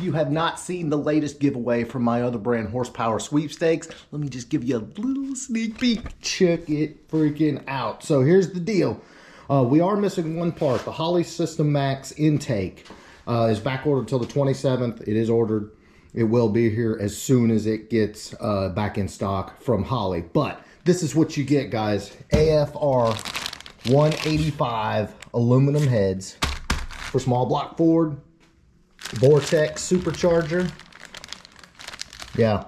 you have not seen the latest giveaway from my other brand, Horsepower Sweepstakes, let me just give you a little sneak peek. Check it freaking out. So here's the deal. We are missing one part. The Holley System Max intake is back ordered till the 27th. It is ordered. It will be here as soon as it gets back in stock from Holley. But this is what you get, guys. AFR 185 aluminum heads for small block Ford. Vortech Supercharger. Yeah,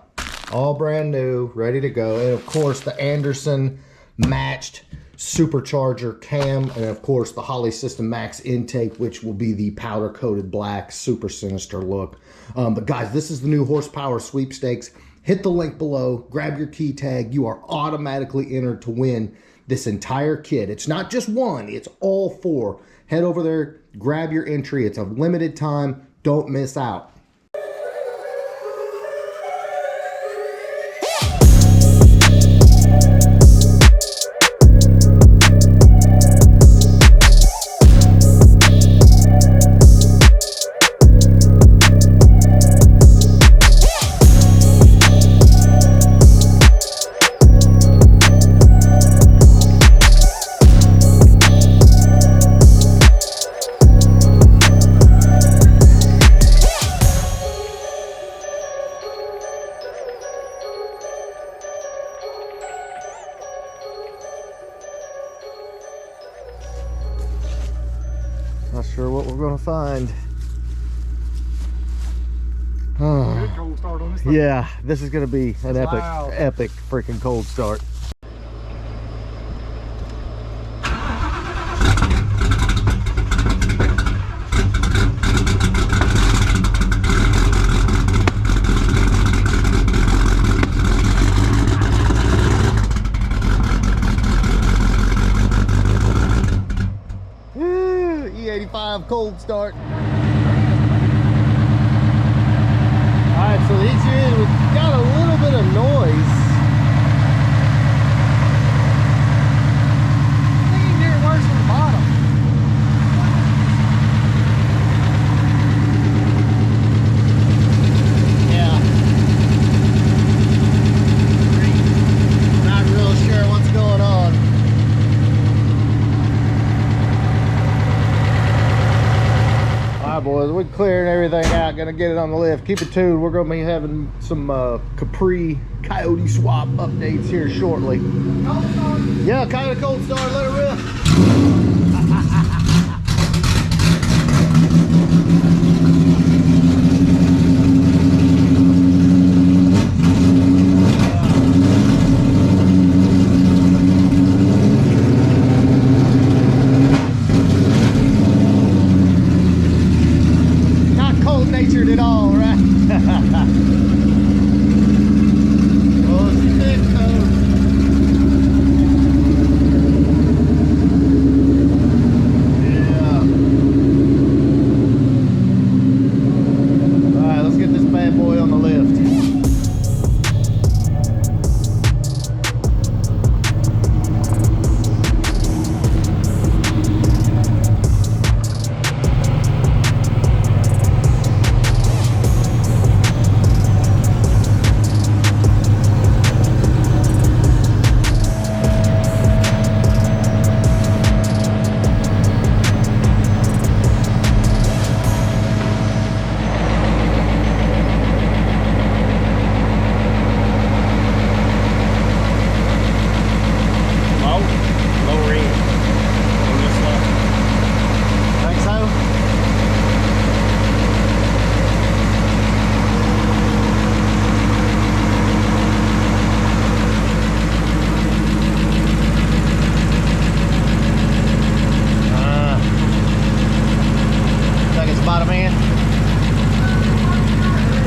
all brand new, ready to go. And of course the Anderson matched supercharger cam, and of course the Holley System Max intake, which will be the powder coated black, super sinister look. But guys, this is the new Horsepower Sweepstakes. Hit the link below, grab your key tag. You are automatically entered to win this entire kit. It's not just one, it's all four. Head over there, grab your entry. It's a limited time. Don't miss out. Not sure what we're gonna find. Oh. Cold start on this thing. Yeah, this is gonna be an epic freaking cold start. E85 cold start. Alright, so these here, we've got a little bit of noise. I think you can hear it worse from the bottom. Yeah. Not real sure what's going on. Alright boys, we're clearing everything out, gonna get it on the lift. Keep it tuned, we're gonna be having some Capri coyote swap updates here shortly. Cold start. Yeah, kind of cold start, let it rip. Natured at all, right? Oh, she's thick, though. Yeah. All right, let's get this bad boy on the lift. Bottom end.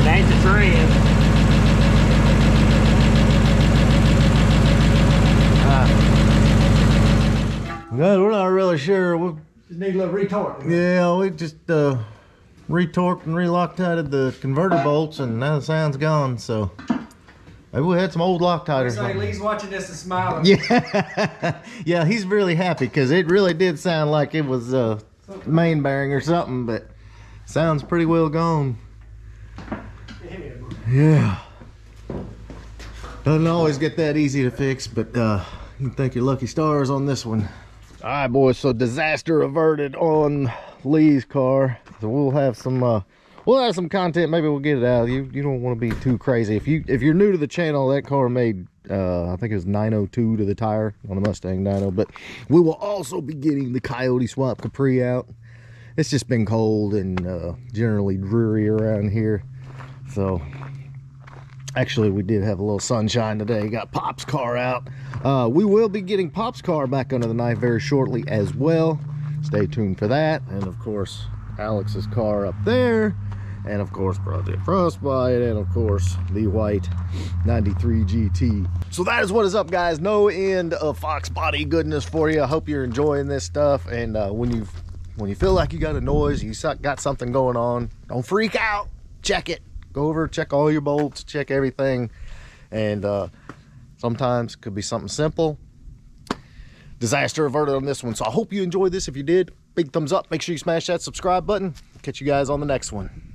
It ain't the trend. Good, we're not really sure. We Just need a little retort. Yeah, we just retorqued and Loctited the converter bolts, and now the sound's gone. So maybe we had some old Loctite or something. Lee's watching this and smiling. Yeah, yeah, he's really happy because it really did sound like it was main bearing or something, but sounds pretty well gone. Yeah. Doesn't always get that easy to fix, but you can thank your lucky stars on this one. All right, boys, so disaster averted on Lee's car. So we'll have some content. Maybe we'll get it out. You don't want to be too crazy. If you're new to the channel, that car made I think it was 902 to the tire on a Mustang dyno. But we will also be getting the Coyote swap Capri out. It's just been cold and generally dreary around here. So actually, we did have a little sunshine today. Got Pop's car out. We will be getting Pop's car back under the knife very shortly as well. Stay tuned for that. And of course, Alex's car up there. And of course, Project Frostbite. And of course, the white 93 GT. So that is what is up, guys. No end of Fox body goodness for you. I hope you're enjoying this stuff. And when you feel like you got a noise, you got something going on, don't freak out. Check it. Go over, check all your bolts, check everything. And sometimes it could be something simple. Disaster averted on this one. So I hope you enjoyed this. If you did, big thumbs up. Make sure you smash that subscribe button. Catch you guys on the next one.